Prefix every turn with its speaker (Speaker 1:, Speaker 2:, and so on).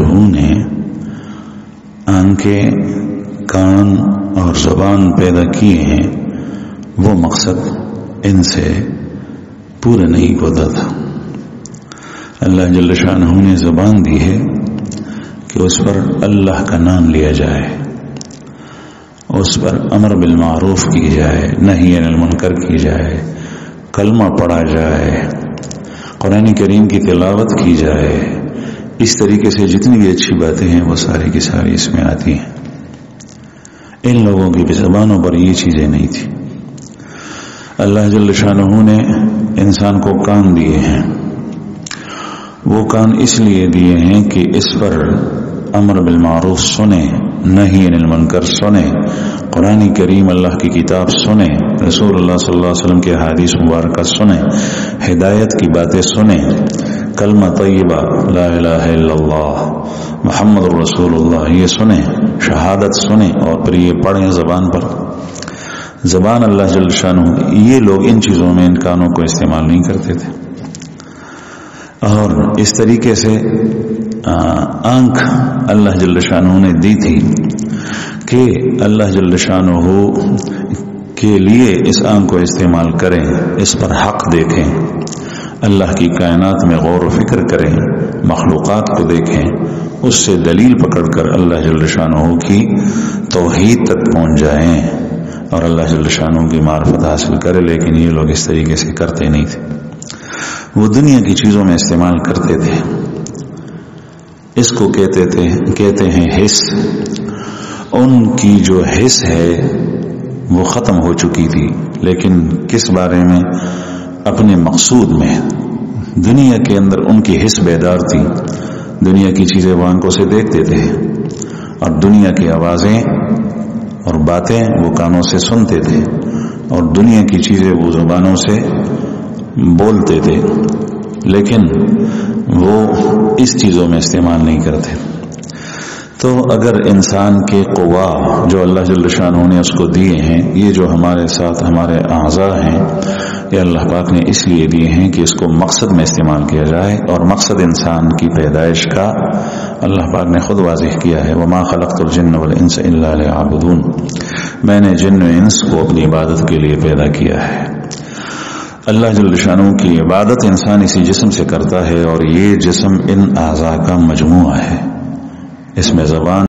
Speaker 1: نے آنکھیں، کان اور زبان پیدا کیے ہیں، وہ مقصد ان سے پورا نہیں ہوتا تھا۔ اللہ جل شانہ نے زبان دی ہے کہ اس پر اللہ کا نام لیا جائے، اس پر امر بالمعروف کی جائے، نہی عن المنکر کی جائے، کلمہ پڑھا جائے، قرآن کریم کی تلاوت کی جائے۔ اس طریقے سے جتنی بھی اچھی باتیں ہیں وہ ساری کی ساری اس میں آتی ہیں۔ ان لوگوں کی بھی زبانوں پر یہ چیزیں نہیں تھی۔ اللہ جل شانہ نے انسان کو کان دیے ہیں، وہ کان اس لیے دیے ہیں کہ اس پر امر بالمعروف سنیں، نہی عن المنکر سنیں، قرآن کریم اللہ کی کتاب سنیں، رسول اللہ صلی اللہ علیہ وسلم کے حدیث مبارکہ سنیں، ہدایت کی باتیں سنیں، کلمہ طیبہ لا الہ الا اللہ محمد رسول اللہ یہ سنیں، شہادت سنیں، اور پھر یہ پڑھیں زبان پر۔ زبان اللہ جل شانہ، یہ لوگ ان چیزوں میں ان کانوں کو استعمال نہیں کرتے تھے۔ اور اس طریقے سے آنکھ اللہ جل شانہ نے دی تھی کہ اللہ جل شانہ کے لیے اس آنکھ کو استعمال کریں، اس پر حق دیکھیں، اللہ کی کائنات میں غور و فکر کریں، مخلوقات کو دیکھیں، اس سے دلیل پکڑ کر اللہ جل شانہ کی توحید تک پہنچ جائیں اور اللہ جل شانہ کی معرفت حاصل کریں۔ لیکن یہ لوگ اس طریقے سے کرتے نہیں تھے، وہ دنیا کی چیزوں میں استعمال کرتے تھے۔ اس کو کہتے ہیں حس۔ ان کی جو حس ہے وہ ختم ہو چکی تھی، لیکن کس بارے میں؟ اپنے مقصود میں۔ دنیا کے اندر ان کی حس بیدار تھی، دنیا کی چیزیں وہ آنکھوں سے دیکھتے تھے، اور دنیا کی آوازیں اور باتیں وہ کانوں سے سنتے تھے، اور دنیا کی چیزیں وہ زبانوں سے بولتے تھے، لیکن وہ اس چیزوں میں استعمال نہیں کرتے۔ تو اگر انسان کے قوا جو اللہ جل شانہ نے اس کو دیے ہیں، یہ جو ہمارے ساتھ ہمارے اعضاء ہیں، یہ اللہ پاک نے اس لیے دیے ہیں کہ اس کو مقصد میں استعمال کیا جائے، اور مقصد انسان کی پیدائش کا اللہ پاک نے خود واضح کیا ہے، وَمَا خَلَقْتُ الْجِنَّ وَالْإِنسَ إِلَّا لِيَعْبُدُونَ، میں نے جن و انس کو اپنی عبادت کے لیے پیدا کیا ہے۔ اللہ جل شانہ کی عبادت انسان اسی جسم سے کرتا ہے، اور یہ جسم ان اعضاء کا مجموعہ ہے، اس میں زبان